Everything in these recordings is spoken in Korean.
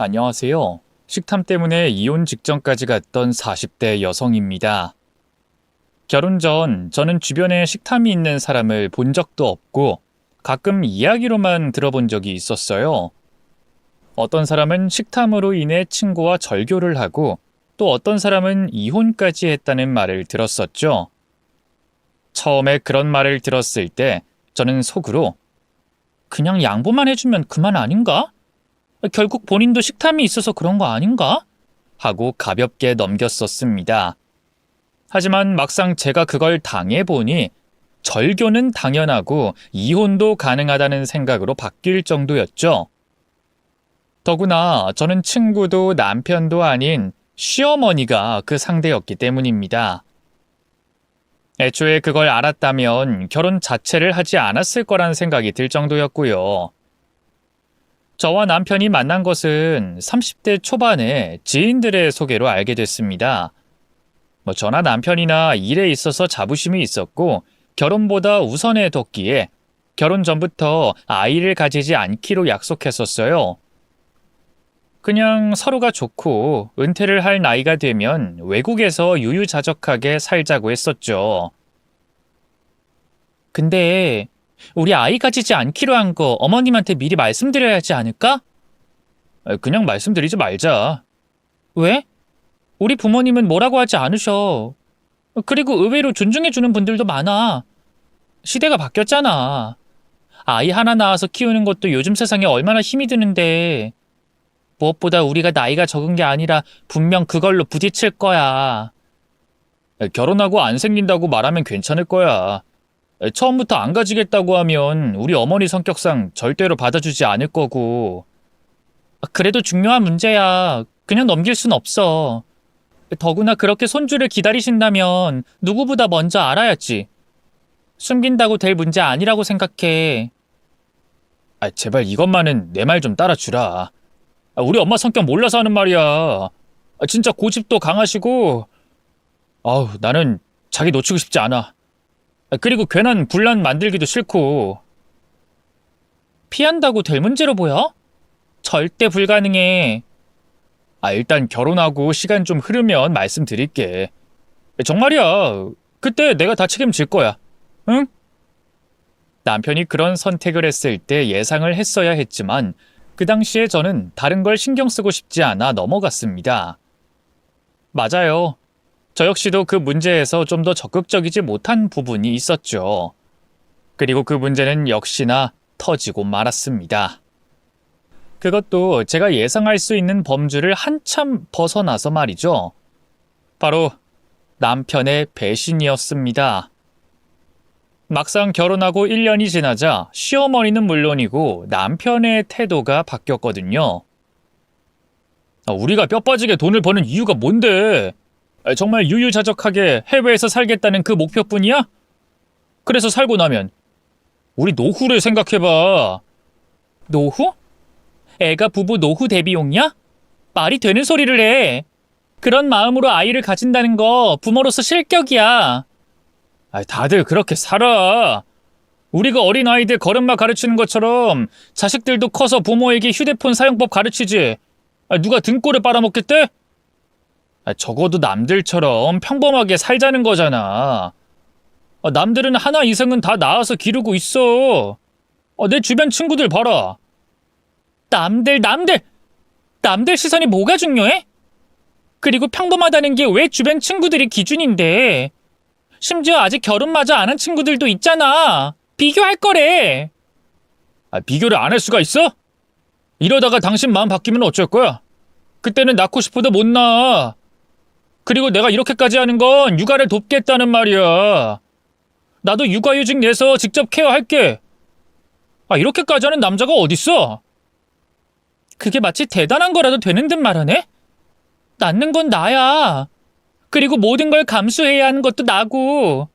안녕하세요. 식탐 때문에 이혼 직전까지 갔던 40대 여성입니다. 결혼 전 저는 주변에 식탐이 있는 사람을 본 적도 없고 가끔 이야기로만 들어본 적이 있었어요. 어떤 사람은 식탐으로 인해 친구와 절교를 하고 또 어떤 사람은 이혼까지 했다는 말을 들었었죠. 처음에 그런 말을 들었을 때 저는 속으로 그냥 양보만 해주면 그만 아닌가? 결국 본인도 식탐이 있어서 그런 거 아닌가? 하고 가볍게 넘겼었습니다. 하지만 막상 제가 그걸 당해보니 절교는 당연하고 이혼도 가능하다는 생각으로 바뀔 정도였죠. 더구나 저는 친구도 남편도 아닌 시어머니가 그 상대였기 때문입니다. 애초에 그걸 알았다면 결혼 자체를 하지 않았을 거란 생각이 들 정도였고요. 저와 남편이 만난 것은 30대 초반에 지인들의 소개로 알게 됐습니다. 저나 남편이나 일에 있어서 자부심이 있었고 결혼보다 우선해 뒀기에 결혼 전부터 아이를 가지지 않기로 약속했었어요. 그냥 서로가 좋고 은퇴를 할 나이가 되면 외국에서 유유자적하게 살자고 했었죠. 근데 우리 아이 가지지 않기로 한 거 어머님한테 미리 말씀드려야 하지 않을까? 그냥 말씀드리지 말자. 왜? 우리 부모님은 뭐라고 하지 않으셔. 그리고 의외로 존중해주는 분들도 많아. 시대가 바뀌었잖아. 아이 하나 낳아서 키우는 것도 요즘 세상에 얼마나 힘이 드는데. 무엇보다 우리가 나이가 적은 게 아니라 분명 그걸로 부딪힐 거야. 결혼하고 안 생긴다고 말하면 괜찮을 거야. 처음부터 안 가지겠다고 하면 우리 어머니 성격상 절대로 받아주지 않을 거고. 그래도 중요한 문제야. 그냥 넘길 순 없어. 더구나 그렇게 손주를 기다리신다면 누구보다 먼저 알아야지. 숨긴다고 될 문제 아니라고 생각해. 제발 이것만은 내 말 좀 따라주라. 우리 엄마 성격 몰라서 하는 말이야. 진짜 고집도 강하시고 나는 자기 놓치고 싶지 않아. 그리고 괜한 분란 만들기도 싫고. 피한다고 될 문제로 보여? 절대 불가능해. 일단 결혼하고 시간 좀 흐르면 말씀드릴게. 정말이야. 그때 내가 다 책임질 거야. 응? 남편이 그런 선택을 했을 때 예상을 했어야 했지만 그 당시에 저는 다른 걸 신경 쓰고 싶지 않아 넘어갔습니다. 맞아요. 저 역시도 그 문제에서 좀 더 적극적이지 못한 부분이 있었죠. 그리고 그 문제는 역시나 터지고 말았습니다. 그것도 제가 예상할 수 있는 범주를 한참 벗어나서 말이죠. 바로 남편의 배신이었습니다. 막상 결혼하고 1년이 지나자 시어머니는 물론이고 남편의 태도가 바뀌었거든요. 우리가 뼈 빠지게 돈을 버는 이유가 뭔데? 정말 유유자적하게 해외에서 살겠다는 그 목표뿐이야? 그래서 살고 나면 우리 노후를 생각해봐. 노후? 애가 부부 노후 대비용이야? 말이 되는 소리를 해. 그런 마음으로 아이를 가진다는 거 부모로서 실격이야. 다들 그렇게 살아. 우리가 어린아이들 걸음마 가르치는 것처럼 자식들도 커서 부모에게 휴대폰 사용법 가르치지. 누가 등골을 빨아먹겠대? 적어도 남들처럼 평범하게 살자는 거잖아. 남들은 하나 이상은 다 낳아서 기르고 있어. 내 주변 친구들 봐라. 남들 시선이 뭐가 중요해? 그리고 평범하다는 게 왜 주변 친구들이 기준인데. 심지어 아직 결혼마저 안 한 친구들도 있잖아. 비교할 거래. 비교를 안 할 수가 있어? 이러다가 당신 마음 바뀌면 어쩔 거야? 그때는 낳고 싶어도 못 낳아. 그리고 내가 이렇게까지 하는 건 육아를 돕겠다는 말이야. 나도 육아휴직 내서 직접 케어할게. 이렇게까지 하는 남자가 어딨어? 그게 마치 대단한 거라도 되는 듯 말하네? 낳는 건 나야. 그리고 모든 걸 감수해야 하는 것도 나고.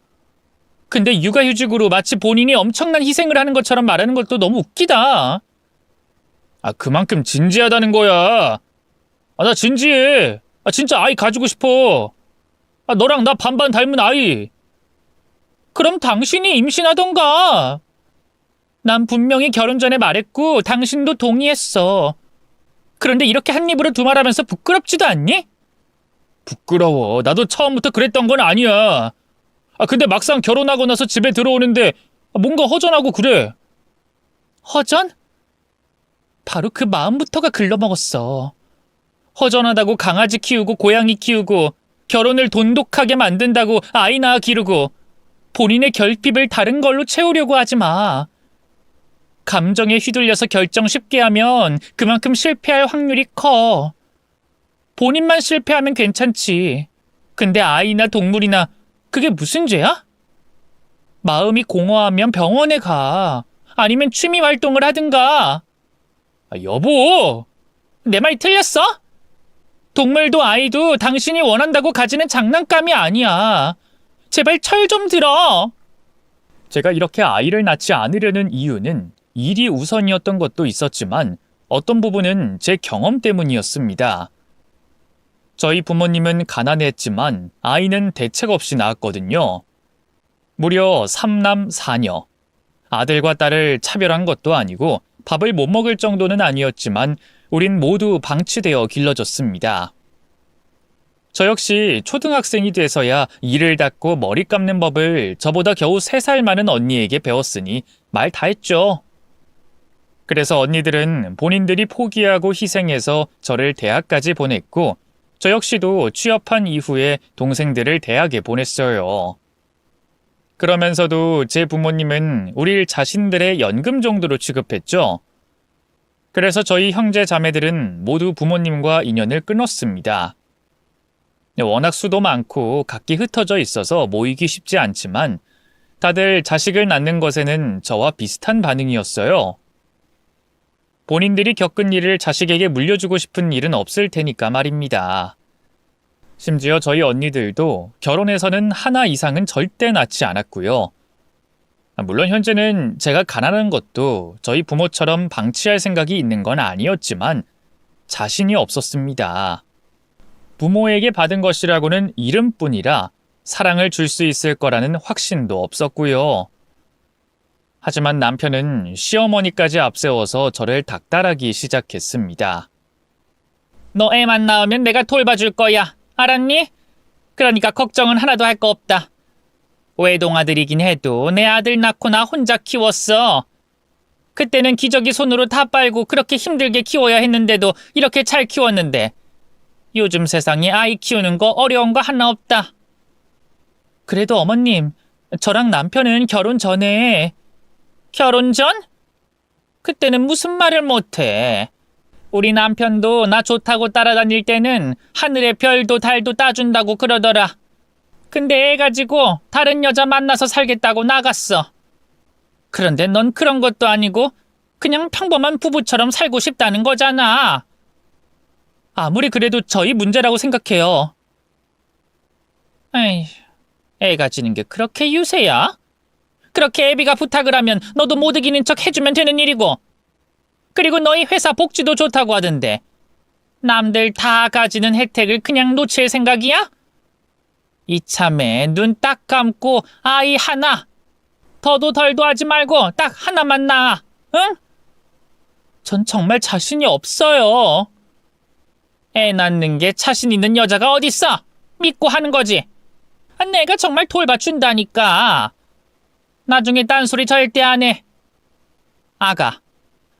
근데 육아휴직으로 마치 본인이 엄청난 희생을 하는 것처럼 말하는 것도 너무 웃기다. 그만큼 진지하다는 거야. 나 진지해. 진짜 아이 가지고 싶어. 너랑 나 반반 닮은 아이. 그럼 당신이 임신하던가. 난 분명히 결혼 전에 말했고 당신도 동의했어. 그런데 이렇게 한 입으로 두말하면서 부끄럽지도 않니? 부끄러워. 나도 처음부터 그랬던 건 아니야. 근데 막상 결혼하고 나서 집에 들어오는데 뭔가 허전하고 그래. 허전? 바로 그 마음부터가 글러먹었어. 허전하다고 강아지 키우고 고양이 키우고 결혼을 돈독하게 만든다고 아이 낳아 기르고 본인의 결핍을 다른 걸로 채우려고 하지 마. 감정에 휘둘려서 결정 쉽게 하면 그만큼 실패할 확률이 커. 본인만 실패하면 괜찮지. 근데 아이나 동물이나 그게 무슨 죄야? 마음이 공허하면 병원에 가. 아니면 취미 활동을 하든가. 여보! 내 말 틀렸어? 동물도 아이도 당신이 원한다고 가지는 장난감이 아니야. 제발 철 좀 들어. 제가 이렇게 아이를 낳지 않으려는 이유는 일이 우선이었던 것도 있었지만 어떤 부분은 제 경험 때문이었습니다. 저희 부모님은 가난했지만 아이는 대책 없이 낳았거든요. 무려 3남 4녀. 아들과 딸을 차별한 것도 아니고 밥을 못 먹을 정도는 아니었지만 우린 모두 방치되어 길러졌습니다. 저 역시 초등학생이 돼서야 이를 닦고 머리 감는 법을 저보다 겨우 3살 많은 언니에게 배웠으니 말 다 했죠. 그래서 언니들은 본인들이 포기하고 희생해서 저를 대학까지 보냈고 저 역시도 취업한 이후에 동생들을 대학에 보냈어요. 그러면서도 제 부모님은 우릴 자신들의 연금 정도로 취급했죠. 그래서 저희 형제 자매들은 모두 부모님과 인연을 끊었습니다. 워낙 수도 많고 각기 흩어져 있어서 모이기 쉽지 않지만 다들 자식을 낳는 것에는 저와 비슷한 반응이었어요. 본인들이 겪은 일을 자식에게 물려주고 싶은 일은 없을 테니까 말입니다. 심지어 저희 언니들도 결혼해서는 하나 이상은 절대 낳지 않았고요. 물론 현재는 제가 가난한 것도 저희 부모처럼 방치할 생각이 있는 건 아니었지만 자신이 없었습니다. 부모에게 받은 것이라고는 이름뿐이라 사랑을 줄 수 있을 거라는 확신도 없었고요. 하지만 남편은 시어머니까지 앞세워서 저를 닥달하기 시작했습니다. 너 애만 낳으면 내가 돌봐줄 거야. 알았니? 그러니까 걱정은 하나도 할 거 없다. 외동아들이긴 해도 내 아들 낳고 나 혼자 키웠어. 그때는 기저귀 손으로 다 빨고 그렇게 힘들게 키워야 했는데도 이렇게 잘 키웠는데 요즘 세상에 아이 키우는 거 어려운 거 하나 없다. 그래도 어머님, 저랑 남편은 결혼 전에... 결혼 전? 그때는 무슨 말을 못해. 우리 남편도 나 좋다고 따라다닐 때는 하늘의 별도 달도 따준다고 그러더라. 근데 애 가지고 다른 여자 만나서 살겠다고 나갔어. 그런데 넌 그런 것도 아니고 그냥 평범한 부부처럼 살고 싶다는 거잖아. 아무리 그래도 저희 문제라고 생각해요. 에이, 애 가지는 게 그렇게 유세야? 그렇게 애비가 부탁을 하면 너도 못 이기는 척 해주면 되는 일이고. 그리고 너희 회사 복지도 좋다고 하던데 남들 다 가지는 혜택을 그냥 놓칠 생각이야? 이참에 눈 딱 감고 아이 하나, 더도 덜도 하지 말고 딱 하나만 낳아, 응? 전 정말 자신이 없어요. 애 낳는 게 자신 있는 여자가 어딨어? 믿고 하는 거지. 내가 정말 돌봐준다니까. 나중에 딴소리 절대 안 해. 아가,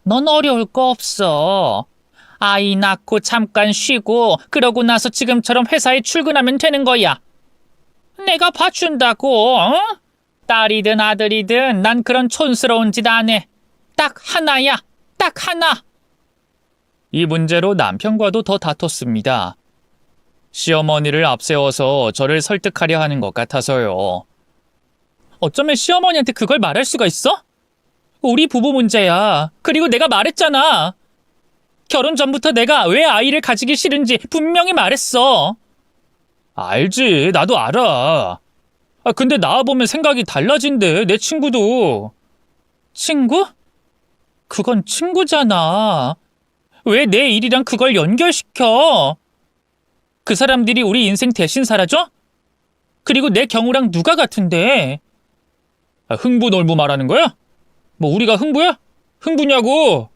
넌 어려울 거 없어. 아이 낳고 잠깐 쉬고 그러고 나서 지금처럼 회사에 출근하면 되는 거야. 내가 봐준다고. 어? 딸이든 아들이든 난 그런 촌스러운 짓 안 해. 딱 하나야. 딱 하나. 이 문제로 남편과도 더 다퉜습니다. 시어머니를 앞세워서 저를 설득하려 하는 것 같아서요. 어쩌면 시어머니한테 그걸 말할 수가 있어? 우리 부부 문제야. 그리고 내가 말했잖아. 결혼 전부터 내가 왜 아이를 가지기 싫은지 분명히 말했어. 알지. 나도 알아. 근데 나와보면 생각이 달라진대. 내 친구도. 친구? 그건 친구잖아. 왜 내 일이랑 그걸 연결시켜? 그 사람들이 우리 인생 대신 살아줘? 그리고 내 경우랑 누가 같은데? 흥부 놀부 말하는 거야? 뭐 우리가 흥부야? 흥부냐고?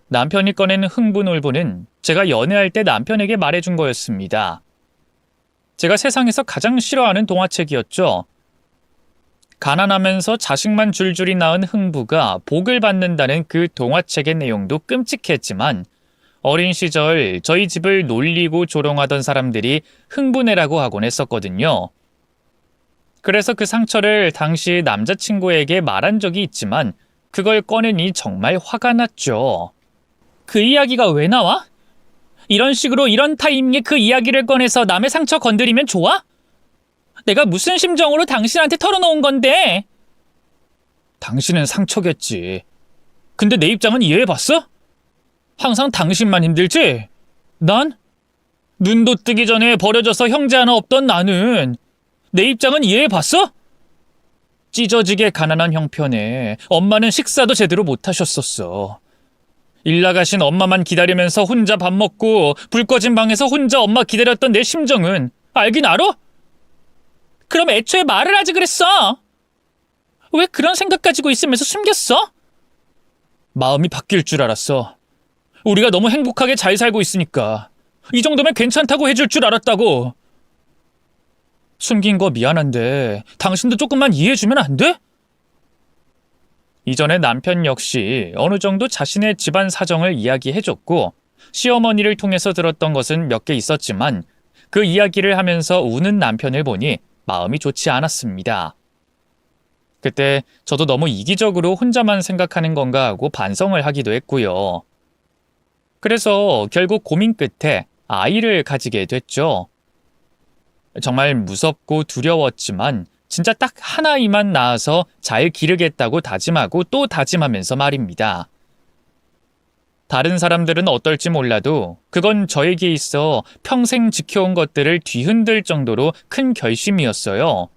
남편이 꺼낸 흥분올보는 제가 연애할 때 남편에게 말해준 거였습니다. 제가 세상에서 가장 싫어하는 동화책이었죠. 가난하면서 자식만 줄줄이 낳은 흥부가 복을 받는다는 그 동화책의 내용도 끔찍했지만 어린 시절 저희 집을 놀리고 조롱하던 사람들이 흥부네라고 하곤 했었거든요. 그래서 그 상처를 당시 남자친구에게 말한 적이 있지만 그걸 꺼내니 정말 화가 났죠. 그 이야기가 왜 나와? 이런 식으로 이런 타이밍에 그 이야기를 꺼내서 남의 상처 건드리면 좋아? 내가 무슨 심정으로 당신한테 털어놓은 건데? 당신은 상처겠지. 근데 내 입장은 이해해봤어? 항상 당신만 힘들지? 난? 눈도 뜨기 전에 버려져서 형제 하나 없던 나는 내 입장은 이해해봤어? 찢어지게 가난한 형편에 엄마는 식사도 제대로 못하셨었어. 일 나가신 엄마만 기다리면서 혼자 밥 먹고 불 꺼진 방에서 혼자 엄마 기다렸던 내 심정은 알긴 알아? 그럼 애초에 말을 하지 그랬어. 왜 그런 생각 가지고 있으면서 숨겼어? 마음이 바뀔 줄 알았어. 우리가 너무 행복하게 잘 살고 있으니까 이 정도면 괜찮다고 해줄 줄 알았다고. 숨긴 거 미안한데 당신도 조금만 이해해주면 안 돼? 이전에 남편 역시 어느 정도 자신의 집안 사정을 이야기해줬고 시어머니를 통해서 들었던 것은 몇 개 있었지만 그 이야기를 하면서 우는 남편을 보니 마음이 좋지 않았습니다. 그때 저도 너무 이기적으로 혼자만 생각하는 건가 하고 반성을 하기도 했고요. 그래서 결국 고민 끝에 아이를 가지게 됐죠. 정말 무섭고 두려웠지만 진짜 딱 한 아이만 낳아서 잘 기르겠다고 다짐하고 또 다짐하면서 말입니다. 다른 사람들은 어떨지 몰라도 그건 저에게 있어 평생 지켜온 것들을 뒤흔들 정도로 큰 결심이었어요.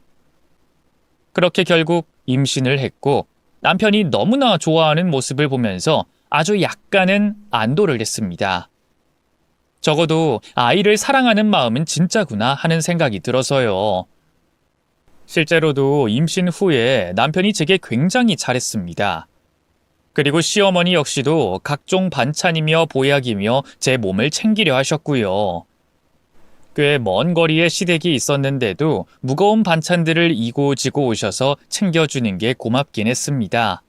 그렇게 결국 임신을 했고 남편이 너무나 좋아하는 모습을 보면서 아주 약간은 안도를 했습니다. 적어도 아이를 사랑하는 마음은 진짜구나 하는 생각이 들어서요. 실제로도 임신 후에 남편이 제게 굉장히 잘했습니다. 그리고 시어머니 역시도 각종 반찬이며 보약이며 제 몸을 챙기려 하셨고요. 꽤 먼 거리에 시댁이 있었는데도 무거운 반찬들을 이고 지고 오셔서 챙겨주는 게 고맙긴 했습니다.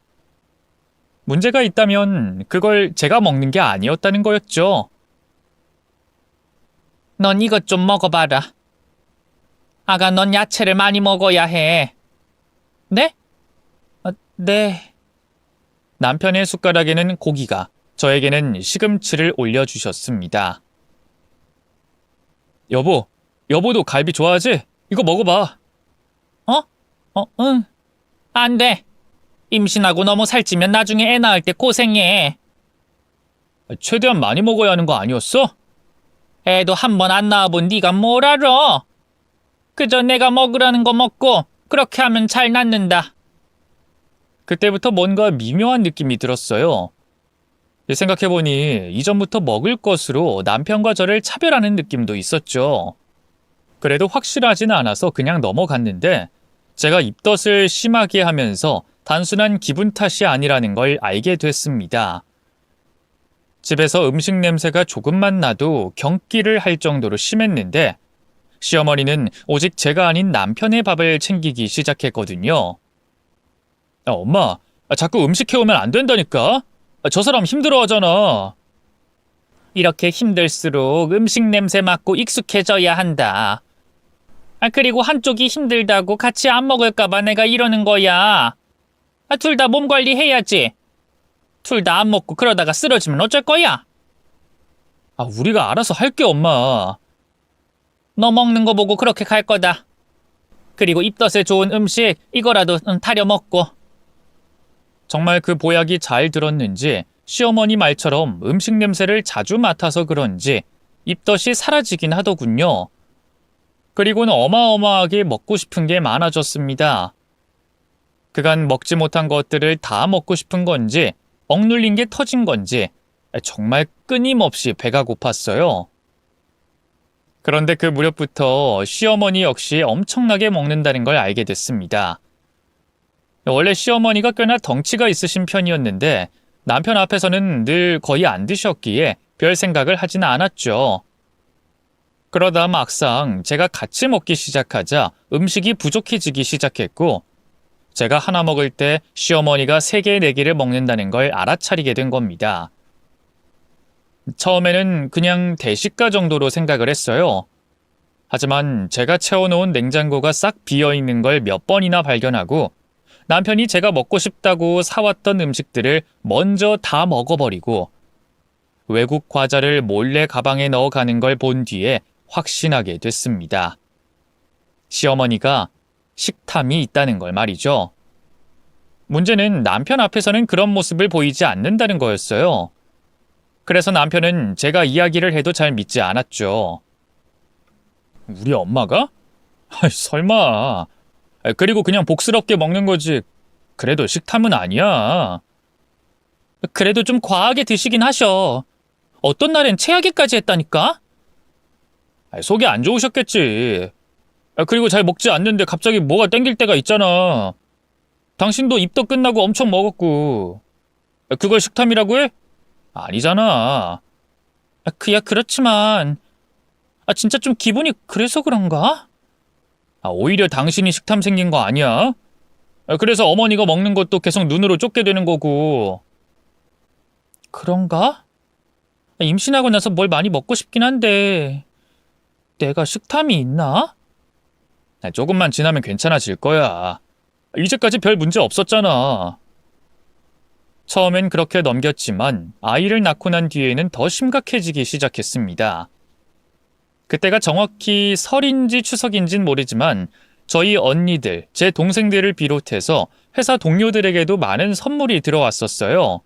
문제가 있다면 그걸 제가 먹는 게 아니었다는 거였죠. 넌 이것 좀 먹어봐라. 아가, 넌 야채를 많이 먹어야 해. 네? 네. 남편의 숟가락에는 고기가, 저에게는 시금치를 올려주셨습니다. 여보도 갈비 좋아하지? 이거 먹어봐. 응. 안 돼. 임신하고 너무 살찌면 나중에 애 낳을 때 고생해. 최대한 많이 먹어야 하는 거 아니었어? 애도 한 번 안 낳아본 네가 뭘 알아? 그저 내가 먹으라는 거 먹고 그렇게 하면 잘 낫는다. 그때부터 뭔가 미묘한 느낌이 들었어요. 생각해보니 이전부터 먹을 것으로 남편과 저를 차별하는 느낌도 있었죠. 그래도 확실하지는 않아서 그냥 넘어갔는데 제가 입덧을 심하게 하면서 단순한 기분 탓이 아니라는 걸 알게 됐습니다. 집에서 음식 냄새가 조금만 나도 경기를 할 정도로 심했는데 시어머니는 오직 제가 아닌 남편의 밥을 챙기기 시작했거든요. 엄마, 자꾸 음식 해오면 안 된다니까? 저 사람 힘들어하잖아. 이렇게 힘들수록 음식 냄새 맡고 익숙해져야 한다. 그리고 한쪽이 힘들다고 같이 안 먹을까봐 내가 이러는 거야. 둘 다 몸 관리해야지. 둘 다 안 먹고 그러다가 쓰러지면 어쩔 거야? 우리가 알아서 할게, 엄마. 너 먹는 거 보고 그렇게 갈 거다. 그리고 입덧에 좋은 음식 이거라도 타려 먹고. 정말 그 보약이 잘 들었는지 시어머니 말처럼 음식 냄새를 자주 맡아서 그런지 입덧이 사라지긴 하더군요. 그리고는 어마어마하게 먹고 싶은 게 많아졌습니다. 그간 먹지 못한 것들을 다 먹고 싶은 건지 억눌린 게 터진 건지 정말 끊임없이 배가 고팠어요. 그런데 그 무렵부터 시어머니 역시 엄청나게 먹는다는 걸 알게 됐습니다. 원래 시어머니가 꽤나 덩치가 있으신 편이었는데 남편 앞에서는 늘 거의 안 드셨기에 별 생각을 하지는 않았죠. 그러다 막상 제가 같이 먹기 시작하자 음식이 부족해지기 시작했고, 제가 하나 먹을 때 시어머니가 3개, 4개를 먹는다는 걸 알아차리게 된 겁니다. 처음에는 그냥 대식가 정도로 생각을 했어요. 하지만 제가 채워놓은 냉장고가 싹 비어있는 걸 몇 번이나 발견하고, 남편이 제가 먹고 싶다고 사왔던 음식들을 먼저 다 먹어버리고, 외국 과자를 몰래 가방에 넣어 가는 걸 본 뒤에 확신하게 됐습니다. 시어머니가 식탐이 있다는 걸 말이죠. 문제는 남편 앞에서는 그런 모습을 보이지 않는다는 거였어요. 그래서 남편은 제가 이야기를 해도 잘 믿지 않았죠. 우리 엄마가? 설마. 그리고 그냥 복스럽게 먹는 거지. 그래도 식탐은 아니야. 그래도 좀 과하게 드시긴 하셔. 어떤 날엔 체하게까지 했다니까? 속이 안 좋으셨겠지. 그리고 잘 먹지 않는데 갑자기 뭐가 땡길 때가 있잖아. 당신도 입덧 끝나고 엄청 먹었고. 그걸 식탐이라고 해? 아니잖아. 그야 그렇지만 진짜 좀 기분이 그래서 그런가? 오히려 당신이 식탐 생긴 거 아니야? 그래서 어머니가 먹는 것도 계속 눈으로 쫓게 되는 거고. 그런가? 임신하고 나서 뭘 많이 먹고 싶긴 한데 내가 식탐이 있나? 조금만 지나면 괜찮아질 거야. 이제까지 별 문제 없었잖아. 처음엔 그렇게 넘겼지만 아이를 낳고 난 뒤에는 더 심각해지기 시작했습니다. 그때가 정확히 설인지 추석인진 모르지만 저희 언니들, 제 동생들을 비롯해서 회사 동료들에게도 많은 선물이 들어왔었어요.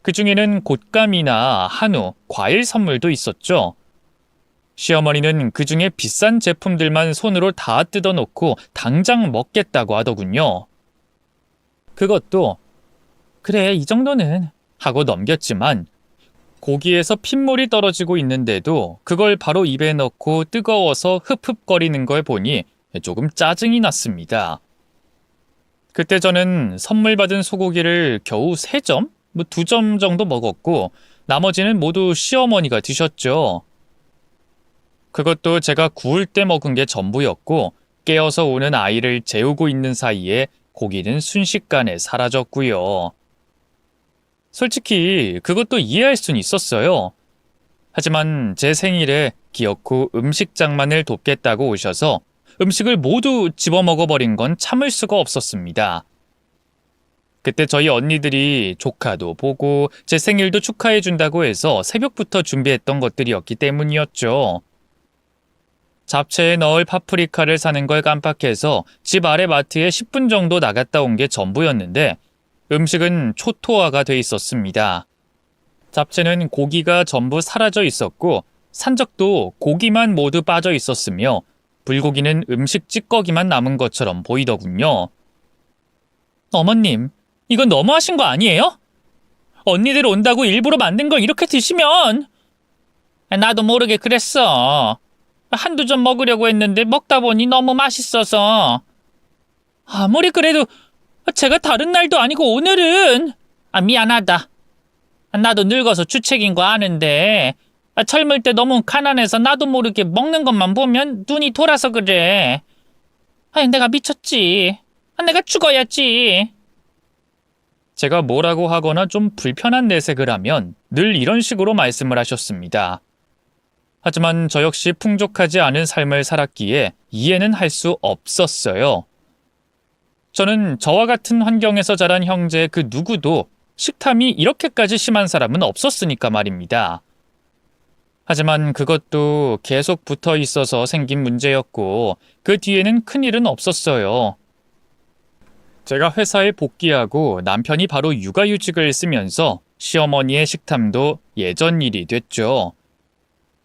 그 중에는 곶감이나 한우, 과일 선물도 있었죠. 시어머니는 그 중에 비싼 제품들만 손으로 다 뜯어놓고 당장 먹겠다고 하더군요. 그것도 그래 이 정도는 하고 넘겼지만 고기에서 핏물이 떨어지고 있는데도 그걸 바로 입에 넣고 뜨거워서 흡흡거리는 걸 보니 조금 짜증이 났습니다. 그때 저는 선물 받은 소고기를 겨우 3점? 2점 정도 먹었고 나머지는 모두 시어머니가 드셨죠. 그것도 제가 구울 때 먹은 게 전부였고 깨어서 오는 아이를 재우고 있는 사이에 고기는 순식간에 사라졌고요. 솔직히 그것도 이해할 순 있었어요. 하지만 제 생일에 기어코 음식 장만을 돕겠다고 오셔서 음식을 모두 집어먹어버린 건 참을 수가 없었습니다. 그때 저희 언니들이 조카도 보고 제 생일도 축하해준다고 해서 새벽부터 준비했던 것들이었기 때문이었죠. 잡채에 넣을 파프리카를 사는 걸 깜빡해서 집 아래 마트에 10분 정도 나갔다 온 게 전부였는데 음식은 초토화가 돼 있었습니다. 잡채는 고기가 전부 사라져 있었고 산적도 고기만 모두 빠져 있었으며 불고기는 음식 찌꺼기만 남은 것처럼 보이더군요. 어머님, 이건 너무하신 거 아니에요? 언니들 온다고 일부러 만든 걸 이렇게 드시면. 나도 모르게 그랬어. 한두 점 먹으려고 했는데 먹다 보니 너무 맛있어서. 아무리 그래도 제가 다른 날도 아니고 오늘은. 미안하다. 나도 늙어서 주책인 거 아는데 젊을 때 너무 가난해서 나도 모르게 먹는 것만 보면 눈이 돌아서 그래. 내가 미쳤지. 내가 죽어야지. 제가 뭐라고 하거나 좀 불편한 내색을 하면 늘 이런 식으로 말씀을 하셨습니다. 하지만 저 역시 풍족하지 않은 삶을 살았기에 이해는 할 수 없었어요. 저는 저와 같은 환경에서 자란 형제 그 누구도 식탐이 이렇게까지 심한 사람은 없었으니까 말입니다. 하지만 그것도 계속 붙어 있어서 생긴 문제였고 그 뒤에는 큰일은 없었어요. 제가 회사에 복귀하고 남편이 바로 육아휴직을 쓰면서 시어머니의 식탐도 예전 일이 됐죠.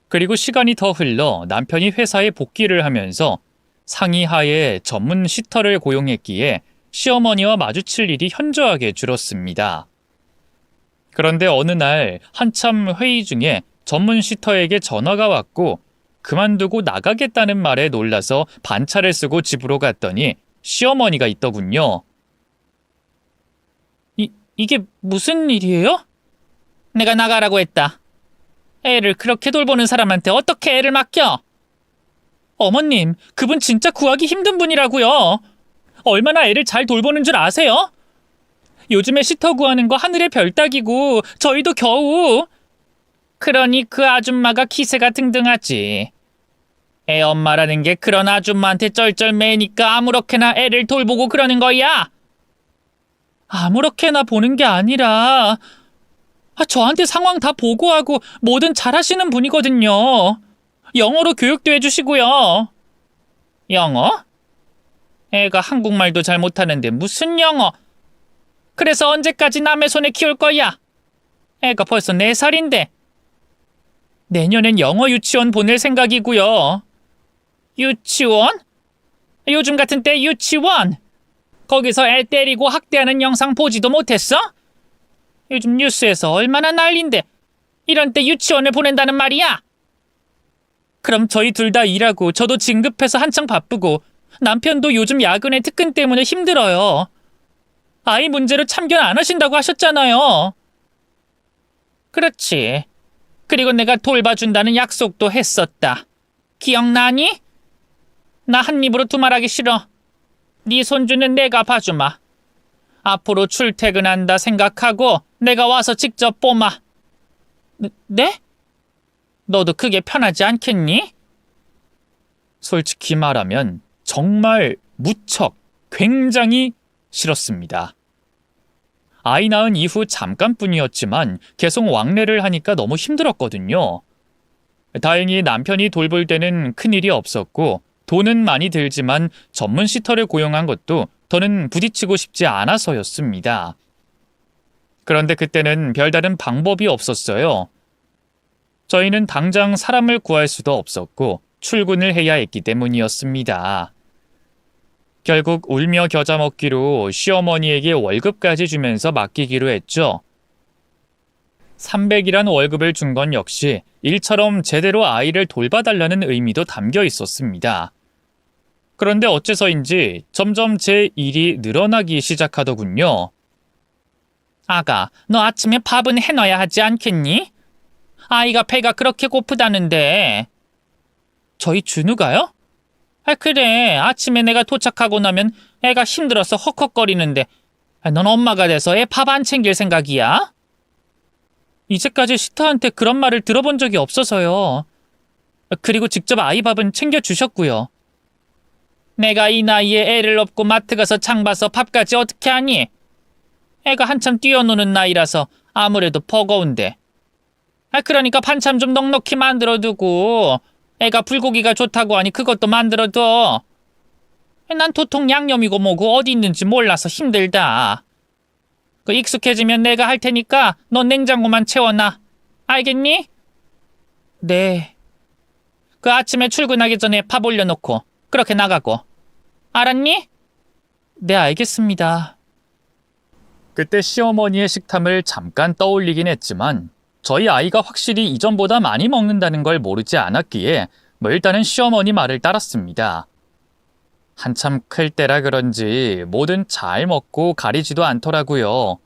그리고 시간이 더 흘러 남편이 회사에 복귀를 하면서 상의 하에 전문 시터를 고용했기에 시어머니와 마주칠 일이 현저하게 줄었습니다. 그런데 어느 날 한참 회의 중에 전문 시터에게 전화가 왔고 그만두고 나가겠다는 말에 놀라서 반차를 쓰고 집으로 갔더니 시어머니가 있더군요. 이게 무슨 일이에요? 내가 나가라고 했다. 애를 그렇게 돌보는 사람한테 어떻게 애를 맡겨? 어머님, 그분 진짜 구하기 힘든 분이라고요. 얼마나 애를 잘 돌보는 줄 아세요? 요즘에 시터 구하는 거 하늘의 별 따기고 저희도 겨우. 그러니 그 아줌마가 기세가 등등하지. 애 엄마라는 게 그런 아줌마한테 쩔쩔매니까 아무렇게나 애를 돌보고 그러는 거야. 아무렇게나 보는 게 아니라 저한테 상황 다 보고하고 뭐든 잘하시는 분이거든요. 영어로 교육도 해주시고요. 영어? 애가 한국말도 잘 못하는데 무슨 영어? 그래서 언제까지 남의 손에 키울 거야? 애가 벌써 4살인데. 내년엔 영어 유치원 보낼 생각이고요. 유치원? 요즘 같은 때 유치원? 거기서 애 때리고 학대하는 영상 보지도 못했어? 요즘 뉴스에서 얼마나 난린데 이런 때 유치원을 보낸다는 말이야? 그럼 저희 둘 다 일하고 저도 진급해서 한창 바쁘고 남편도 요즘 야근의 특근 때문에 힘들어요. 아이 문제로 참견 안 하신다고 하셨잖아요. 그렇지. 그리고 내가 돌봐준다는 약속도 했었다. 기억나니? 나 한 입으로 두말하기 싫어. 네 손주는 내가 봐주마. 앞으로 출퇴근한다 생각하고 내가 와서 직접 보마. 네? 너도 그게 편하지 않겠니? 솔직히 말하면 정말 무척 굉장히 싫었습니다. 아이 낳은 이후 잠깐뿐이었지만 계속 왕래를 하니까 너무 힘들었거든요. 다행히 남편이 돌볼 때는 큰일이 없었고 돈은 많이 들지만 전문 시터를 고용한 것도 더는 부딪히고 싶지 않아서였습니다. 그런데 그때는 별다른 방법이 없었어요. 저희는 당장 사람을 구할 수도 없었고 출근을 해야 했기 때문이었습니다. 결국 울며 겨자 먹기로 시어머니에게 월급까지 주면서 맡기기로 했죠. 300이란 월급을 준 건 역시 일처럼 제대로 아이를 돌봐달라는 의미도 담겨 있었습니다. 그런데 어째서인지 점점 제 일이 늘어나기 시작하더군요. 아가, 너 아침에 밥은 해놔야 하지 않겠니? 아이가 배가 그렇게 고프다는데. 저희 준우가요? 그래, 아침에 내가 도착하고 나면 애가 힘들어서 헉헉거리는데 넌 엄마가 돼서 애 밥 안 챙길 생각이야? 이제까지 시터한테 그런 말을 들어본 적이 없어서요. 그리고 직접 아이 밥은 챙겨주셨고요. 내가 이 나이에 애를 업고 마트 가서 장 봐서 밥까지 어떻게 하니? 애가 한참 뛰어노는 나이라서 아무래도 버거운데. 그러니까 반찬 좀 넉넉히 만들어두고 애가 불고기가 좋다고 하니 그것도 만들어둬. 난 도통 양념이고 뭐고 어디 있는지 몰라서 힘들다. 익숙해지면 내가 할 테니까 넌 냉장고만 채워놔. 알겠니? 네. 아침에 출근하기 전에 밥 올려놓고 그렇게 나가고. 알았니? 네, 알겠습니다. 그때 시어머니의 식탐을 잠깐 떠올리긴 했지만 저희 아이가 확실히 이전보다 많이 먹는다는 걸 모르지 않았기에 일단은 시어머니 말을 따랐습니다. 한참 클 때라 그런지 뭐든 잘 먹고 가리지도 않더라고요.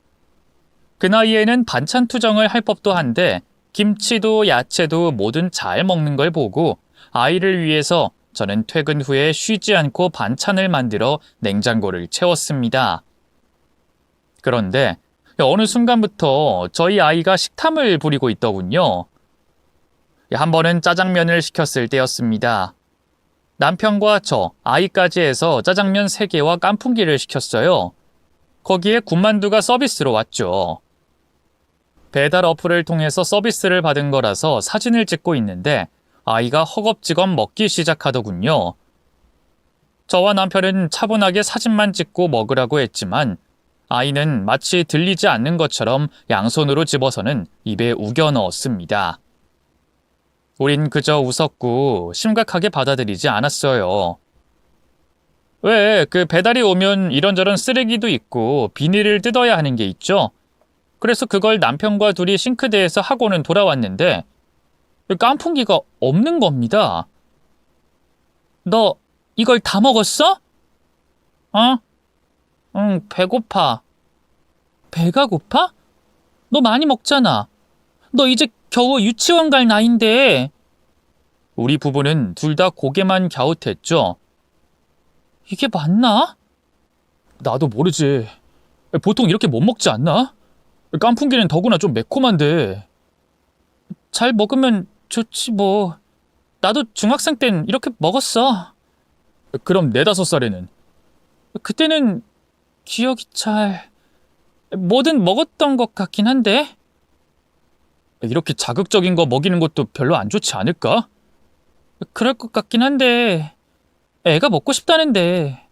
그 나이에는 반찬 투정을 할 법도 한데 김치도 야채도 뭐든 잘 먹는 걸 보고 아이를 위해서 저는 퇴근 후에 쉬지 않고 반찬을 만들어 냉장고를 채웠습니다. 그런데 어느 순간부터 저희 아이가 식탐을 부리고 있더군요. 한 번은 짜장면을 시켰을 때였습니다. 남편과 저, 아이까지 해서 짜장면 3개와 깐풍기를 시켰어요. 거기에 군만두가 서비스로 왔죠. 배달 어플을 통해서 서비스를 받은 거라서 사진을 찍고 있는데 아이가 허겁지겁 먹기 시작하더군요. 저와 남편은 차분하게 사진만 찍고 먹으라고 했지만 아이는 마치 들리지 않는 것처럼 양손으로 집어서는 입에 우겨 넣었습니다. 우린 그저 웃었고 심각하게 받아들이지 않았어요. 왜 배달이 오면 이런저런 쓰레기도 있고 비닐을 뜯어야 하는 게 있죠? 그래서 그걸 남편과 둘이 싱크대에서 하고는 돌아왔는데 깐풍기가 없는 겁니다. 너 이걸 다 먹었어? 응, 배고파. 배가 고파? 너 많이 먹잖아. 너 이제 겨우 유치원 갈 나이인데. 우리 부부는 둘 다 고개만 갸웃했죠. 이게 맞나? 나도 모르지. 보통 이렇게 못 먹지 않나? 깐풍기는 더구나 좀 매콤한데. 잘 먹으면 좋지 뭐. 나도 중학생 땐 이렇게 먹었어. 그럼 4~5살에는? 그때는 기억이 잘... 뭐든 먹었던 것 같긴 한데. 이렇게 자극적인 거 먹이는 것도 별로 안 좋지 않을까? 그럴 것 같긴 한데 애가 먹고 싶다는데.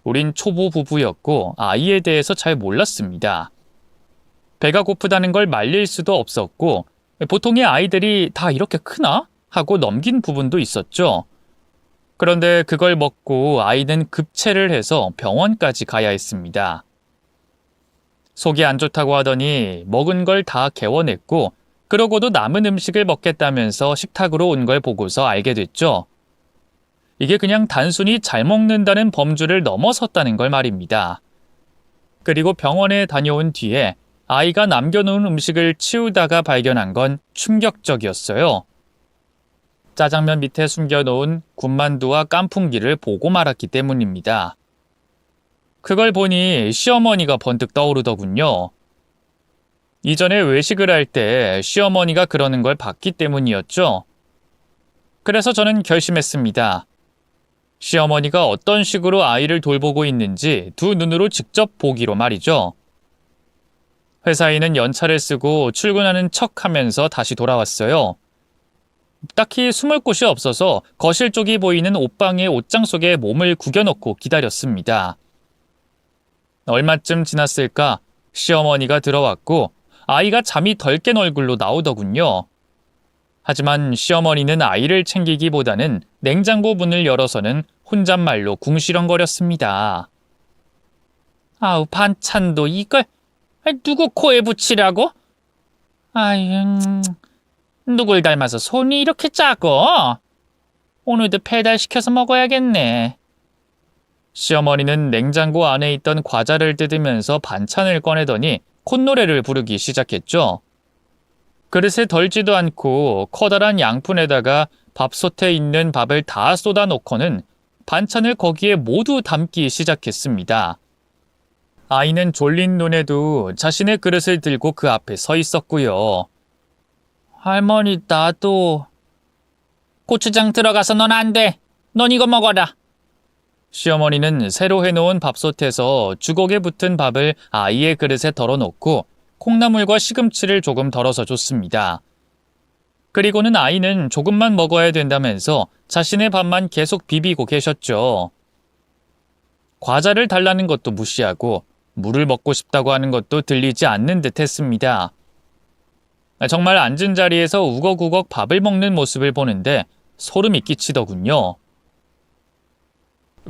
우린 초보 부부였고 아이에 대해서 잘 몰랐습니다. 배가 고프다는 걸 말릴 수도 없었고 보통의 아이들이 다 이렇게 크나? 하고 넘긴 부분도 있었죠. 그런데 그걸 먹고 아이는 급체를 해서 병원까지 가야 했습니다. 속이 안 좋다고 하더니 먹은 걸 다 개워냈고 그러고도 남은 음식을 먹겠다면서 식탁으로 온 걸 보고서 알게 됐죠. 이게 그냥 단순히 잘 먹는다는 범주를 넘어섰다는 걸 말입니다. 그리고 병원에 다녀온 뒤에 아이가 남겨놓은 음식을 치우다가 발견한 건 충격적이었어요. 짜장면 밑에 숨겨놓은 군만두와 깐풍기를 보고 말았기 때문입니다. 그걸 보니 시어머니가 번뜩 떠오르더군요. 이전에 외식을 할 때 시어머니가 그러는 걸 봤기 때문이었죠. 그래서 저는 결심했습니다. 시어머니가 어떤 식으로 아이를 돌보고 있는지 두 눈으로 직접 보기로 말이죠. 회사에는 연차를 쓰고 출근하는 척하면서 다시 돌아왔어요. 딱히 숨을 곳이 없어서 거실 쪽이 보이는 옷방의 옷장 속에 몸을 구겨놓고 기다렸습니다. 얼마쯤 지났을까 시어머니가 들어왔고 아이가 잠이 덜 깬 얼굴로 나오더군요. 하지만 시어머니는 아이를 챙기기보다는 냉장고 문을 열어서는 혼잣말로 궁시렁거렸습니다. 아우, 반찬도 이걸 누구 코에 붙이라고? 아유, 누굴 닮아서 손이 이렇게 작어? 오늘도 배달시켜서 먹어야겠네. 시어머니는 냉장고 안에 있던 과자를 뜯으면서 반찬을 꺼내더니 콧노래를 부르기 시작했죠. 그릇에 덜지도 않고 커다란 양푼에다가 밥솥에 있는 밥을 다 쏟아놓고는 반찬을 거기에 모두 담기 시작했습니다. 아이는 졸린 눈에도 자신의 그릇을 들고 그 앞에 서 있었고요. 할머니, 나도... 고추장 들어가서 넌 안 돼. 넌 이거 먹어라. 시어머니는 새로 해놓은 밥솥에서 주걱에 붙은 밥을 아이의 그릇에 덜어놓고 콩나물과 시금치를 조금 덜어서 줬습니다. 그리고는 아이는 조금만 먹어야 된다면서 자신의 밥만 계속 비비고 계셨죠. 과자를 달라는 것도 무시하고 물을 먹고 싶다고 하는 것도 들리지 않는 듯 했습니다. 정말 앉은 자리에서 우걱우걱 밥을 먹는 모습을 보는데 소름이 끼치더군요.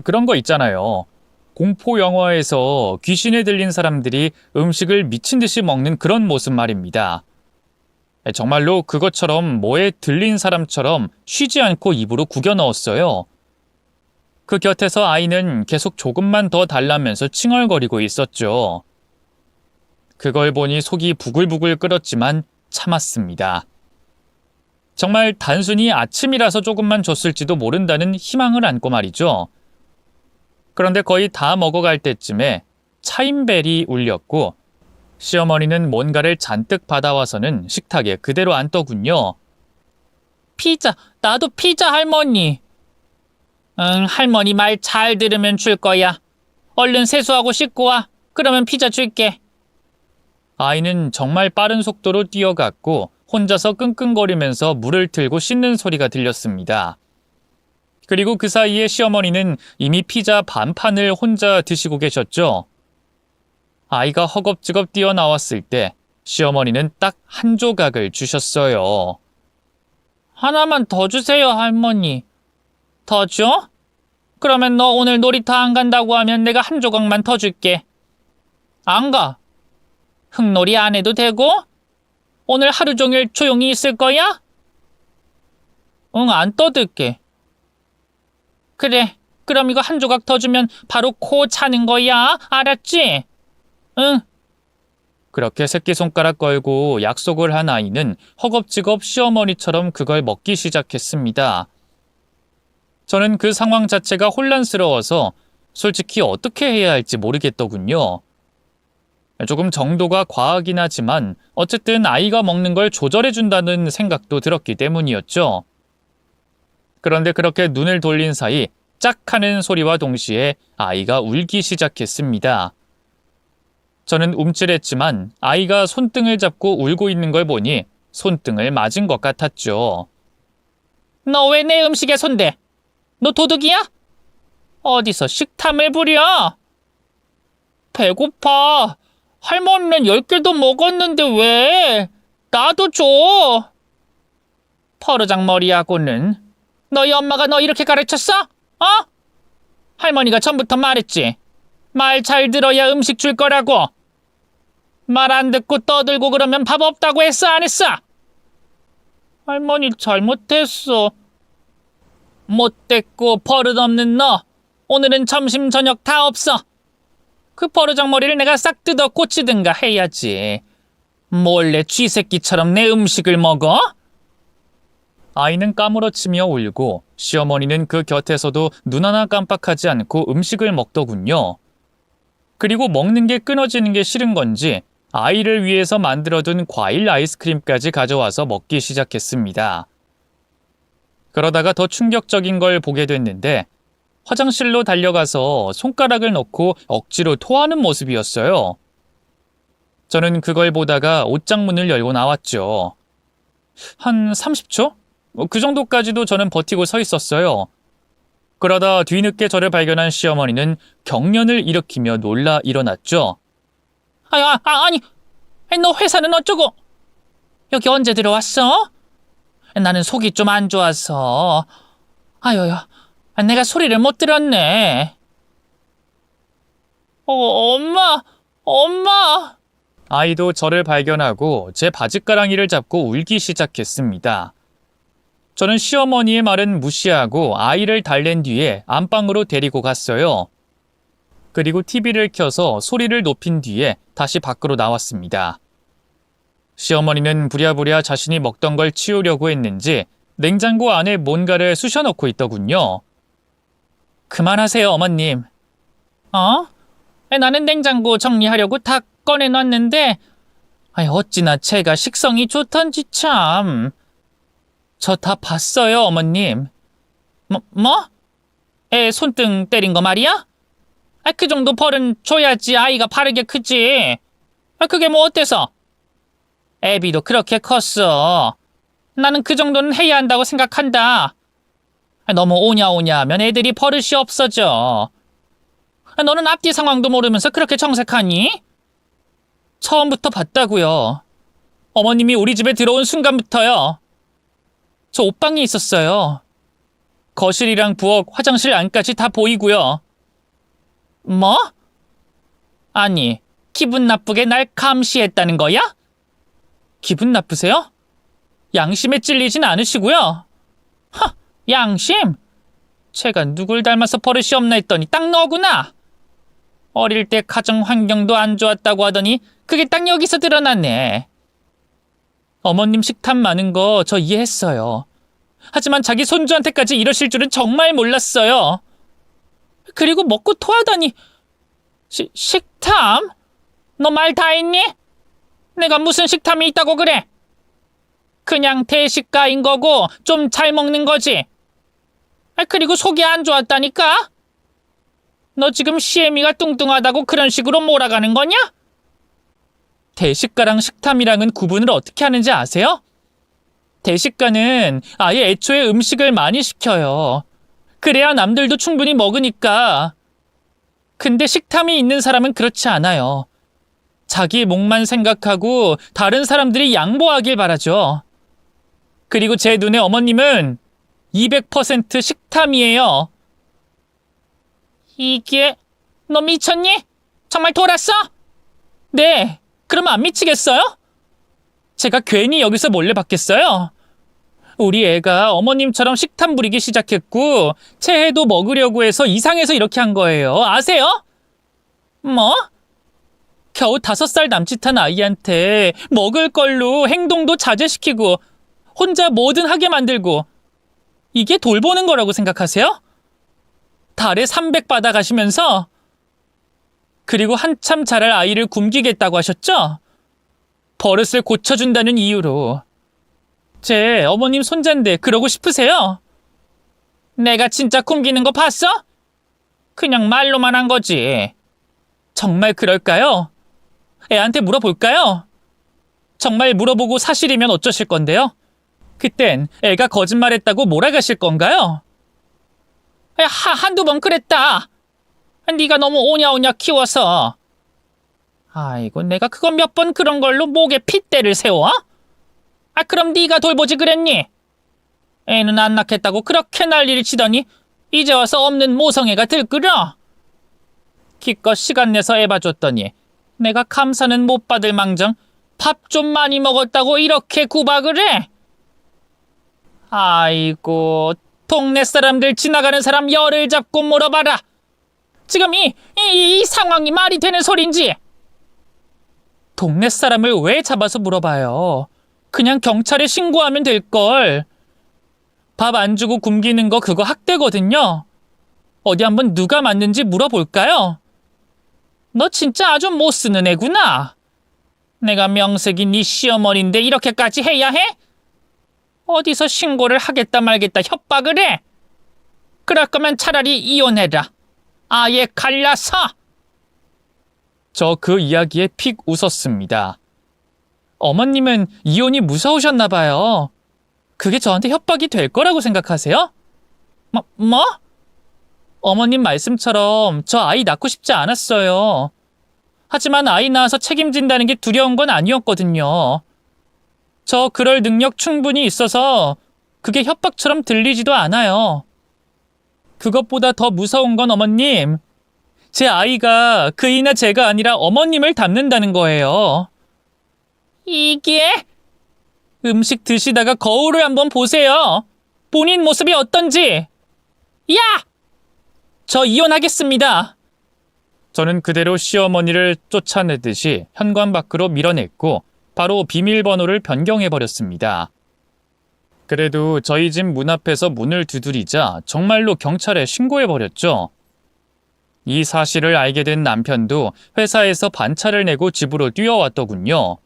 그런 거 있잖아요. 공포 영화에서 귀신에 들린 사람들이 음식을 미친 듯이 먹는 그런 모습 말입니다. 정말로 그것처럼 뭐에 들린 사람처럼 쉬지 않고 입으로 구겨 넣었어요. 그 곁에서 아이는 계속 조금만 더 달라면서 칭얼거리고 있었죠. 그걸 보니 속이 부글부글 끓었지만 참았습니다. 정말 단순히 아침이라서 조금만 줬을지도 모른다는 희망을 안고 말이죠. 그런데 거의 다 먹어갈 때쯤에 차임벨이 울렸고 시어머니는 뭔가를 잔뜩 받아와서는 식탁에 그대로 앉더군요. 피자, 나도 피자 할머니. 응, 할머니 말 잘 들으면 줄 거야. 얼른 세수하고 씻고 와. 그러면 피자 줄게. 아이는 정말 빠른 속도로 뛰어갔고 혼자서 끙끙거리면서 물을 틀고 씻는 소리가 들렸습니다. 그리고 그 사이에 시어머니는 이미 피자 반판을 혼자 드시고 계셨죠. 아이가 허겁지겁 뛰어나왔을 때 시어머니는 딱 한 조각을 주셨어요. 하나만 더 주세요, 할머니. 더 줘? 그러면 너 오늘 놀이터 안 간다고 하면 내가 한 조각만 더 줄게. 안 가. 흙놀이 안 해도 되고? 오늘 하루 종일 조용히 있을 거야? 응, 안 떠들게. 그래, 그럼 이거 한 조각 더 주면 바로 코 차는 거야. 알았지? 응, 그렇게 새끼손가락 걸고 약속을 한 아이는 허겁지겁 시어머니처럼 그걸 먹기 시작했습니다. 저는 그 상황 자체가 혼란스러워서 솔직히 어떻게 해야 할지 모르겠더군요. 조금 정도가 과하긴 하지만 어쨌든 아이가 먹는 걸 조절해준다는 생각도 들었기 때문이었죠. 그런데 그렇게 눈을 돌린 사이 짝 하는 소리와 동시에 아이가 울기 시작했습니다. 저는 움찔했지만 아이가 손등을 잡고 울고 있는 걸 보니 손등을 맞은 것 같았죠. 너 왜 내 음식에 손대? 너 도둑이야? 어디서 식탐을 부려? 배고파. 할머니는 10개도 먹었는데 왜? 나도 줘. 퍼르장머리하고는 너희 엄마가 너 이렇게 가르쳤어? 어? 할머니가 전부터 말했지. 말 잘 들어야 음식 줄 거라고. 말 안 듣고 떠들고 그러면 밥 없다고 했어 안 했어? 할머니 잘못했어. 못됐고 버릇없는 너. 오늘은 점심 저녁 다 없어. 그 버르장머리를 내가 싹 뜯어 고치든가 해야지. 몰래 쥐새끼처럼 내 음식을 먹어? 아이는 까무러치며 울고 시어머니는 그 곁에서도 눈 하나 깜빡하지 않고 음식을 먹더군요. 그리고 먹는 게 끊어지는 게 싫은 건지 아이를 위해서 만들어둔 과일 아이스크림까지 가져와서 먹기 시작했습니다. 그러다가 더 충격적인 걸 보게 됐는데 화장실로 달려가서 손가락을 넣고 억지로 토하는 모습이었어요. 저는 그걸 보다가 옷장문을 열고 나왔죠. 한 30초? 그 정도까지도 저는 버티고 서 있었어요. 그러다 뒤늦게 저를 발견한 시어머니는 경련을 일으키며 놀라 일어났죠. 아니, 너 회사는 어쩌고? 여기 언제 들어왔어? 나는 속이 좀 안 좋아서. 내가 소리를 못 들었네. 엄마. 아이도 저를 발견하고 제 바짓가랑이를 잡고 울기 시작했습니다. 저는 시어머니의 말은 무시하고 아이를 달랜 뒤에 안방으로 데리고 갔어요. 그리고 TV를 켜서 소리를 높인 뒤에 다시 밖으로 나왔습니다. 시어머니는 부랴부랴 자신이 먹던 걸 치우려고 했는지 냉장고 안에 뭔가를 쑤셔넣고 있더군요. 그만하세요, 어머님. 나는 냉장고 정리하려고 다 꺼내놨는데 어찌나 제가 식성이 좋던지 참. 저 다 봤어요, 어머님. 뭐? 애 손등 때린 거 말이야? 그 정도 벌은 줘야지 아이가 바르게 크지. 그게 뭐 어때서? 애비도 그렇게 컸어. 나는 그 정도는 해야 한다고 생각한다. 너무 오냐오냐 하면 애들이 버릇이 없어져. 너는 앞뒤 상황도 모르면서 그렇게 정색하니? 처음부터 봤다고요. 어머님이 우리 집에 들어온 순간부터요. 저 옷방에 있었어요. 거실이랑 부엌, 화장실 안까지 다 보이고요. 뭐? 아니, 기분 나쁘게 날 감시했다는 거야? 기분 나쁘세요? 양심에 찔리진 않으시고요. 양심? 제가 누굴 닮아서 버릇이 없나 했더니 딱 너구나. 어릴 때 가정 환경도 안 좋았다고 하더니 그게 딱 여기서 드러났네. 어머님 식탐 많은 거 저 이해했어요. 하지만 자기 손주한테까지 이러실 줄은 정말 몰랐어요. 그리고 먹고 토하다니. 식탐? 너 말 다 했니? 내가 무슨 식탐이 있다고 그래? 그냥 대식가인 거고 좀 잘 먹는 거지. 그리고 속이 안 좋았다니까? 너 지금 시애미가 뚱뚱하다고 그런 식으로 몰아가는 거냐? 대식가랑 식탐이랑은 구분을 어떻게 하는지 아세요? 대식가는 아예 애초에 음식을 많이 시켜요. 그래야 남들도 충분히 먹으니까. 근데 식탐이 있는 사람은 그렇지 않아요. 자기 목만 생각하고 다른 사람들이 양보하길 바라죠. 그리고 제 눈에 어머님은 200% 식탐이에요. 이게 너 미쳤니? 정말 돌았어? 네, 그러면 안 미치겠어요? 제가 괜히 여기서 몰래 받겠어요? 우리 애가 어머님처럼 식탐 부리기 시작했고 체해도 먹으려고 해서 이상해서 이렇게 한 거예요. 아세요? 뭐? 겨우 5살 남짓한 아이한테 먹을 걸로 행동도 자제시키고 혼자 뭐든 하게 만들고 이게 돌보는 거라고 생각하세요? 달에 300 받아가시면서 그리고 한참 자랄 아이를 굶기겠다고 하셨죠? 버릇을 고쳐준다는 이유로. 제 어머님 손자인데 그러고 싶으세요? 내가 진짜 굶기는 거 봤어? 그냥 말로만 한 거지. 정말 그럴까요? 애한테 물어볼까요? 정말 물어보고 사실이면 어쩌실 건데요? 그땐 애가 거짓말했다고 몰아가실 건가요? 한두 번 그랬다. 네가 너무 오냐오냐 키워서. 아이고, 내가 그거 몇 번 그런 걸로 목에 핏대를 세워? 그럼 네가 돌보지 그랬니? 애는 안 낳겠다고 그렇게 난리를 치더니 이제 와서 없는 모성애가 들끓어. 기껏 시간 내서 애 봐줬더니 내가 감사는 못 받을 망정 밥 좀 많이 먹었다고 이렇게 구박을 해. 아이고, 동네 사람들 지나가는 사람 열을 잡고 물어봐라. 지금 이 상황이 말이 되는 소린지. 동네 사람을 왜 잡아서 물어봐요? 그냥 경찰에 신고하면 될걸. 밥 안 주고 굶기는 거 그거 학대거든요. 어디 한번 누가 맞는지 물어볼까요? 너 진짜 아주 못 쓰는 애구나. 내가 명색이 네 시어머니인데 이렇게까지 해야 해? 어디서 신고를 하겠다 말겠다 협박을 해? 그럴 거면 차라리 이혼해라. 아예 갈라서. 저 그 이야기에 픽 웃었습니다. 어머님은 이혼이 무서우셨나 봐요. 그게 저한테 협박이 될 거라고 생각하세요? 뭐? 어머님 말씀처럼 저 아이 낳고 싶지 않았어요. 하지만 아이 낳아서 책임진다는 게 두려운 건 아니었거든요. 저 그럴 능력 충분히 있어서 그게 협박처럼 들리지도 않아요. 그것보다 더 무서운 건 어머님, 제 아이가 그이나 제가 아니라 어머님을 닮는다는 거예요. 이게? 음식 드시다가 거울을 한번 보세요. 본인 모습이 어떤지. 야! 저 이혼하겠습니다. 저는 그대로 시어머니를 쫓아내듯이 현관 밖으로 밀어냈고 바로 비밀번호를 변경해버렸습니다. 그래도 저희 집 문 앞에서 문을 두드리자 정말로 경찰에 신고해버렸죠. 이 사실을 알게 된 남편도 회사에서 반차를 내고 집으로 뛰어왔더군요.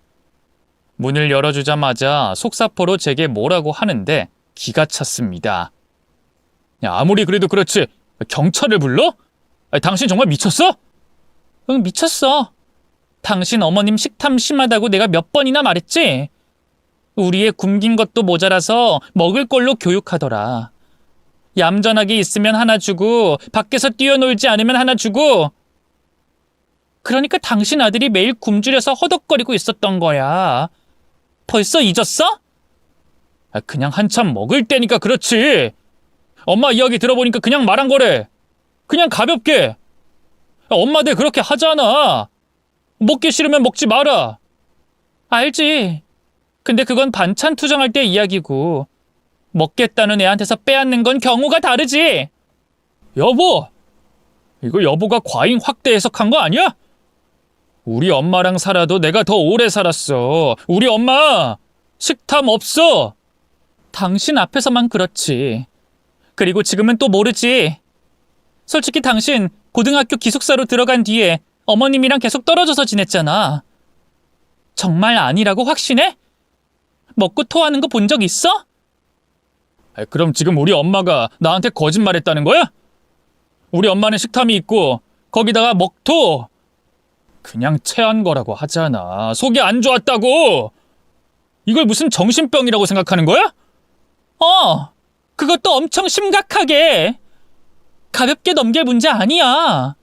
문을 열어주자마자 속사포로 제게 뭐라고 하는데 기가 찼습니다. 야, 아무리 그래도 그렇지 경찰을 불러? 당신 정말 미쳤어? 응, 미쳤어. 당신 어머님 식탐 심하다고 내가 몇 번이나 말했지? 우리 애 굶긴 것도 모자라서 먹을 걸로 교육하더라. 얌전하게 있으면 하나 주고 밖에서 뛰어놀지 않으면 하나 주고. 그러니까 당신 아들이 매일 굶주려서 허덕거리고 있었던 거야. 벌써 잊었어? 그냥 한참 먹을 때니까 그렇지. 엄마 이야기 들어보니까 그냥 말한 거래. 그냥 가볍게. 엄마들 그렇게 하잖아. 먹기 싫으면 먹지 마라. 알지. 근데 그건 반찬 투정할 때 이야기고 먹겠다는 애한테서 빼앗는 건 경우가 다르지. 여보, 이거 여보가 과잉 확대 해석한 거 아니야? 우리 엄마랑 살아도 내가 더 오래 살았어. 우리 엄마 식탐 없어. 당신 앞에서만 그렇지. 그리고 지금은 또 모르지. 솔직히 당신 고등학교 기숙사로 들어간 뒤에 어머님이랑 계속 떨어져서 지냈잖아. 정말 아니라고 확신해? 먹고 토하는 거 본 적 있어? 그럼 지금 우리 엄마가 나한테 거짓말했다는 거야? 우리 엄마는 식탐이 있고 거기다가 먹토. 그냥 체한 거라고 하잖아. 속이 안 좋았다고. 이걸 무슨 정신병이라고 생각하는 거야? 그것도 엄청 심각하게. 가볍게 넘길 문제 아니야.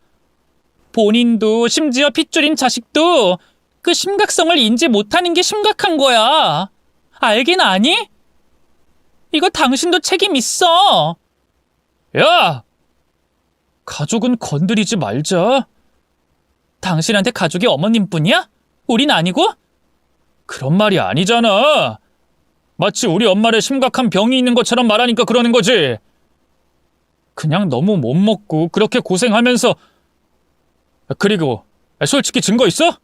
본인도 심지어 핏줄인 자식도 그 심각성을 인지 못하는 게 심각한 거야. 알긴 아니? 이거 당신도 책임 있어. 야! 가족은 건드리지 말자. 당신한테 가족이 어머님뿐이야? 우린 아니고? 그런 말이 아니잖아. 마치 우리 엄마를 심각한 병이 있는 것처럼 말하니까 그러는 거지. 그냥 너무 못 먹고 그렇게 고생하면서. 그리고 솔직히 증거 있어?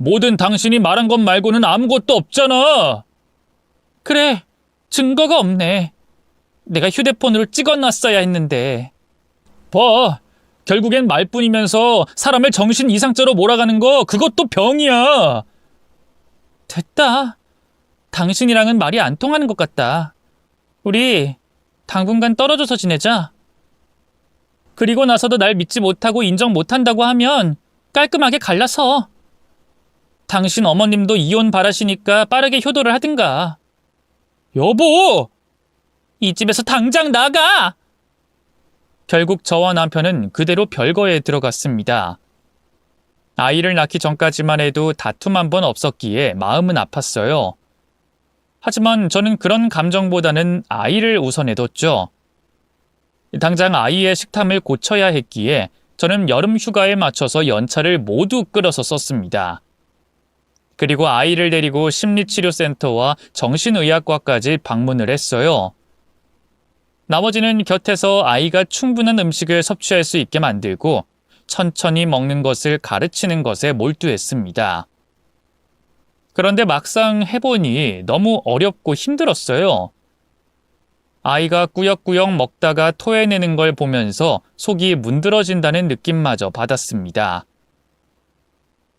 뭐든 당신이 말한 것 말고는 아무것도 없잖아. 그래, 증거가 없네. 내가 휴대폰으로 찍어놨어야 했는데. 봐, 결국엔 말뿐이면서 사람을 정신 이상자로 몰아가는 거 그것도 병이야. 됐다. 당신이랑은 말이 안 통하는 것 같다. 우리 당분간 떨어져서 지내자. 그리고 나서도 날 믿지 못하고 인정 못한다고 하면 깔끔하게 갈라서. 당신 어머님도 이혼 바라시니까 빠르게 효도를 하든가. 여보! 이 집에서 당장 나가! 결국 저와 남편은 그대로 별거에 들어갔습니다. 아이를 낳기 전까지만 해도 다툼 한 번 없었기에 마음은 아팠어요. 하지만 저는 그런 감정보다는 아이를 우선해뒀죠. 당장 아이의 식탐을 고쳐야 했기에 저는 여름 휴가에 맞춰서 연차를 모두 끌어서 썼습니다. 그리고 아이를 데리고 심리치료센터와 정신의학과까지 방문을 했어요. 나머지는 곁에서 아이가 충분한 음식을 섭취할 수 있게 만들고 천천히 먹는 것을 가르치는 것에 몰두했습니다. 그런데 막상 해보니 너무 어렵고 힘들었어요. 아이가 꾸역꾸역 먹다가 토해내는 걸 보면서 속이 문드러진다는 느낌마저 받았습니다.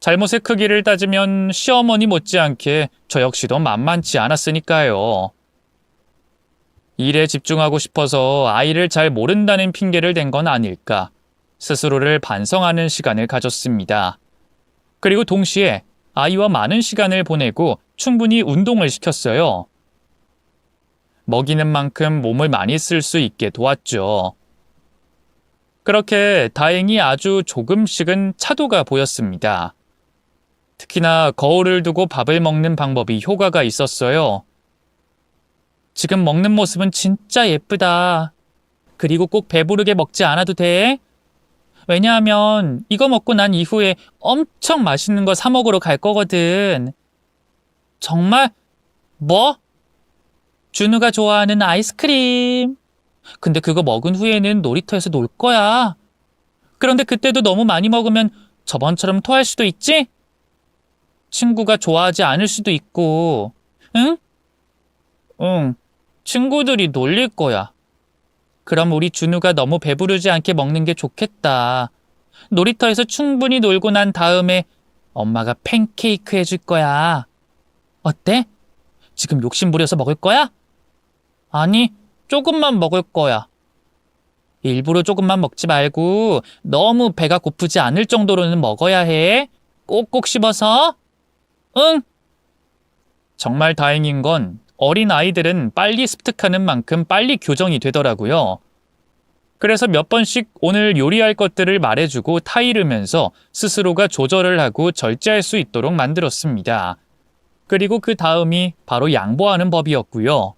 잘못의 크기를 따지면 시어머니 못지않게 저 역시도 만만치 않았으니까요. 일에 집중하고 싶어서 아이를 잘 모른다는 핑계를 댄 건 아닐까 스스로를 반성하는 시간을 가졌습니다. 그리고 동시에 아이와 많은 시간을 보내고 충분히 운동을 시켰어요. 먹이는 만큼 몸을 많이 쓸 수 있게 도왔죠. 그렇게 다행히 아주 조금씩은 차도가 보였습니다. 특히나 거울을 두고 밥을 먹는 방법이 효과가 있었어요. 지금 먹는 모습은 진짜 예쁘다. 그리고 꼭 배부르게 먹지 않아도 돼. 왜냐하면 이거 먹고 난 이후에 엄청 맛있는 거 사 먹으러 갈 거거든. 정말? 뭐? 준우가 좋아하는 아이스크림. 근데 그거 먹은 후에는 놀이터에서 놀 거야. 그런데 그때도 너무 많이 먹으면 저번처럼 토할 수도 있지? 친구가 좋아하지 않을 수도 있고. 응? 응, 친구들이 놀릴 거야. 그럼 우리 준우가 너무 배부르지 않게 먹는 게 좋겠다. 놀이터에서 충분히 놀고 난 다음에 엄마가 팬케이크 해줄 거야. 어때? 지금 욕심 부려서 먹을 거야? 아니, 조금만 먹을 거야. 일부러 조금만 먹지 말고 너무 배가 고프지 않을 정도로는 먹어야 해. 꼭꼭 씹어서. 응. 정말 다행인 건 어린 아이들은 빨리 습득하는 만큼 빨리 교정이 되더라고요. 그래서 몇 번씩 오늘 요리할 것들을 말해주고 타이르면서 스스로가 조절을 하고 절제할 수 있도록 만들었습니다. 그리고 그 다음이 바로 양보하는 법이었고요.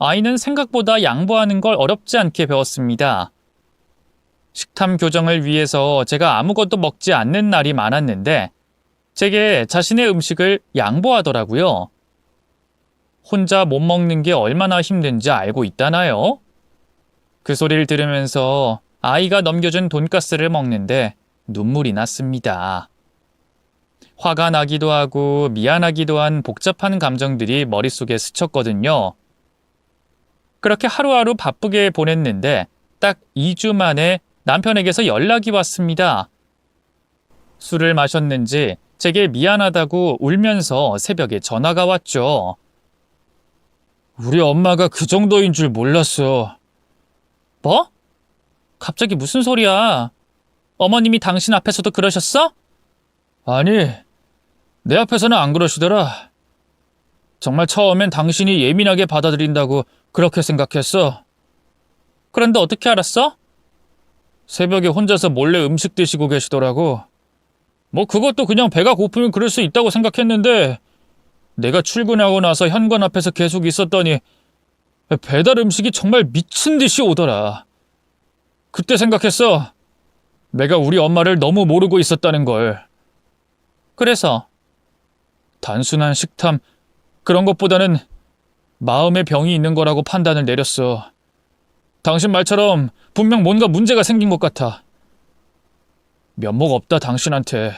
아이는 생각보다 양보하는 걸 어렵지 않게 배웠습니다. 식탐 교정을 위해서 제가 아무것도 먹지 않는 날이 많았는데 제게 자신의 음식을 양보하더라고요. 혼자 못 먹는 게 얼마나 힘든지 알고 있다나요? 그 소리를 들으면서 아이가 넘겨준 돈가스를 먹는데 눈물이 났습니다. 화가 나기도 하고 미안하기도 한 복잡한 감정들이 머릿속에 스쳤거든요. 그렇게 하루하루 바쁘게 보냈는데 딱 2주 만에 남편에게서 연락이 왔습니다. 술을 마셨는지 제게 미안하다고 울면서 새벽에 전화가 왔죠. 우리 엄마가 그 정도인 줄 몰랐어. 뭐? 갑자기 무슨 소리야? 어머님이 당신 앞에서도 그러셨어? 아니, 내 앞에서는 안 그러시더라. 정말 처음엔 당신이 예민하게 받아들인다고 그렇게 생각했어. 그런데 어떻게 알았어? 새벽에 혼자서 몰래 음식 드시고 계시더라고. 뭐 그것도 그냥 배가 고프면 그럴 수 있다고 생각했는데 내가 출근하고 나서 현관 앞에서 계속 있었더니 배달 음식이 정말 미친 듯이 오더라. 그때 생각했어. 내가 우리 엄마를 너무 모르고 있었다는 걸. 그래서? 단순한 식탐, 그런 것보다는 마음의 병이 있는 거라고 판단을 내렸어. 당신 말처럼 분명 뭔가 문제가 생긴 것 같아. 면목 없다, 당신한테.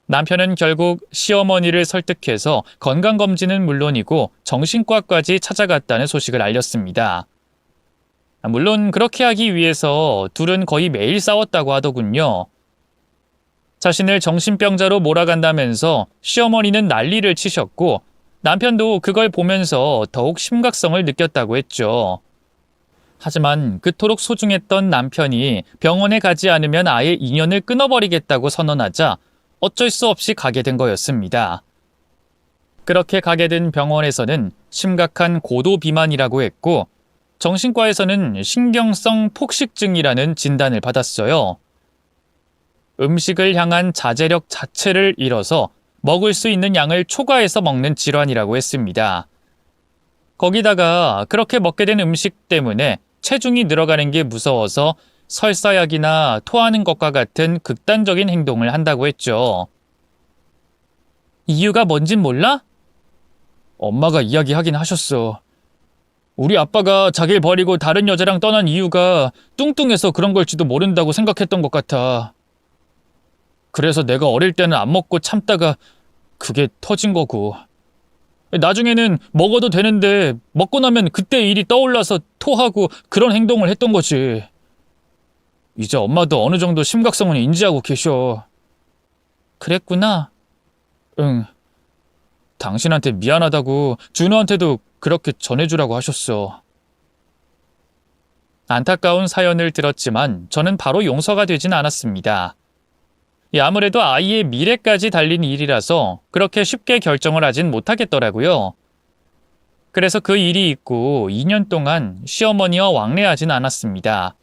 남편은 결국 시어머니를 설득해서 건강검진은 물론이고 정신과까지 찾아갔다는 소식을 알렸습니다. 물론 그렇게 하기 위해서 둘은 거의 매일 싸웠다고 하더군요. 자신을 정신병자로 몰아간다면서 시어머니는 난리를 치셨고 남편도 그걸 보면서 더욱 심각성을 느꼈다고 했죠. 하지만 그토록 소중했던 남편이 병원에 가지 않으면 아예 인연을 끊어버리겠다고 선언하자 어쩔 수 없이 가게 된 거였습니다. 그렇게 가게 된 병원에서는 심각한 고도 비만이라고 했고 정신과에서는 신경성 폭식증이라는 진단을 받았어요. 음식을 향한 자제력 자체를 잃어서 먹을 수 있는 양을 초과해서 먹는 질환이라고 했습니다. 거기다가 그렇게 먹게 된 음식 때문에 체중이 늘어가는 게 무서워서 설사약이나 토하는 것과 같은 극단적인 행동을 한다고 했죠. 이유가 뭔진 몰라? 엄마가 이야기하긴 하셨어. 우리 아빠가 자기를 버리고 다른 여자랑 떠난 이유가 뚱뚱해서 그런 걸지도 모른다고 생각했던 것 같아. 그래서 내가 어릴 때는 안 먹고 참다가 그게 터진 거고. 나중에는 먹어도 되는데 먹고 나면 그때 일이 떠올라서 토하고 그런 행동을 했던 거지. 이제 엄마도 어느 정도 심각성은 인지하고 계셔. 그랬구나. 응. 당신한테 미안하다고 준호한테도 그렇게 전해주라고 하셨어. 안타까운 사연을 들었지만 저는 바로 용서가 되진 않았습니다. 아무래도 아이의 미래까지 달린 일이라서 그렇게 쉽게 결정을 하진 못하겠더라고요. 그래서 그 일이 있고 2년 동안 시어머니와 왕래하진 않았습니다.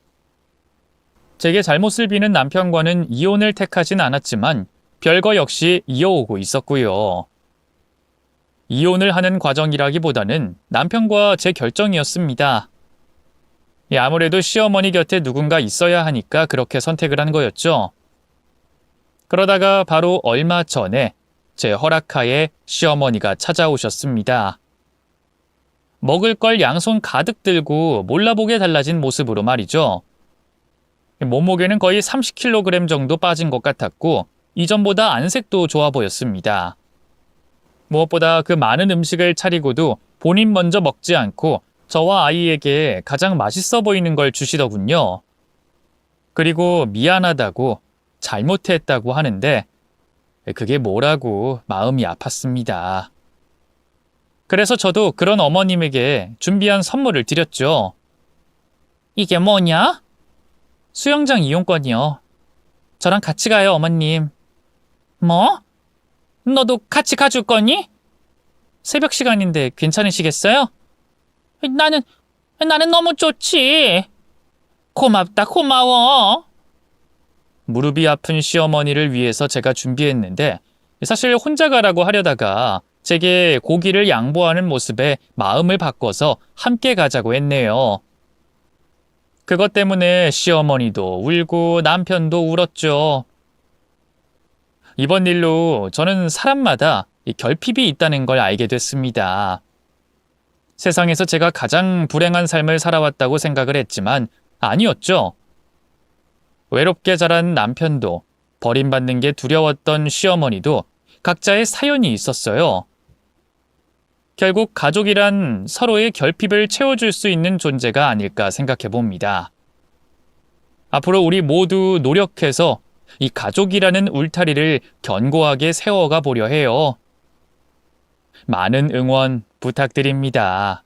제게 잘못을 비는 남편과는 이혼을 택하진 않았지만 별거 역시 이어오고 있었고요. 이혼을 하는 과정이라기보다는 남편과 제 결정이었습니다. 아무래도 시어머니 곁에 누군가 있어야 하니까 그렇게 선택을 한 거였죠. 그러다가 바로 얼마 전에 제 허락하에 시어머니가 찾아오셨습니다. 먹을 걸 양손 가득 들고 몰라보게 달라진 모습으로 말이죠. 몸무게는 거의 30kg 정도 빠진 것 같았고 이전보다 안색도 좋아 보였습니다. 무엇보다 그 많은 음식을 차리고도 본인 먼저 먹지 않고 저와 아이에게 가장 맛있어 보이는 걸 주시더군요. 그리고 미안하다고 잘못했다고 하는데 그게 뭐라고 마음이 아팠습니다. 그래서 저도 그런 어머님에게 준비한 선물을 드렸죠. 이게 뭐냐? 수영장 이용권이요. 저랑 같이 가요, 어머님. 뭐? 너도 같이 가줄 거니? 새벽 시간인데 괜찮으시겠어요? 나는 너무 좋지. 고맙다, 고마워. 무릎이 아픈 시어머니를 위해서 제가 준비했는데 사실 혼자 가라고 하려다가 제게 고기를 양보하는 모습에 마음을 바꿔서 함께 가자고 했네요. 그것 때문에 시어머니도 울고 남편도 울었죠. 이번 일로 저는 사람마다 결핍이 있다는 걸 알게 됐습니다. 세상에서 제가 가장 불행한 삶을 살아왔다고 생각을 했지만 아니었죠. 외롭게 자란 남편도 버림받는 게 두려웠던 시어머니도 각자의 사연이 있었어요. 결국 가족이란 서로의 결핍을 채워줄 수 있는 존재가 아닐까 생각해 봅니다. 앞으로 우리 모두 노력해서 이 가족이라는 울타리를 견고하게 세워가 보려 해요. 많은 응원 부탁드립니다.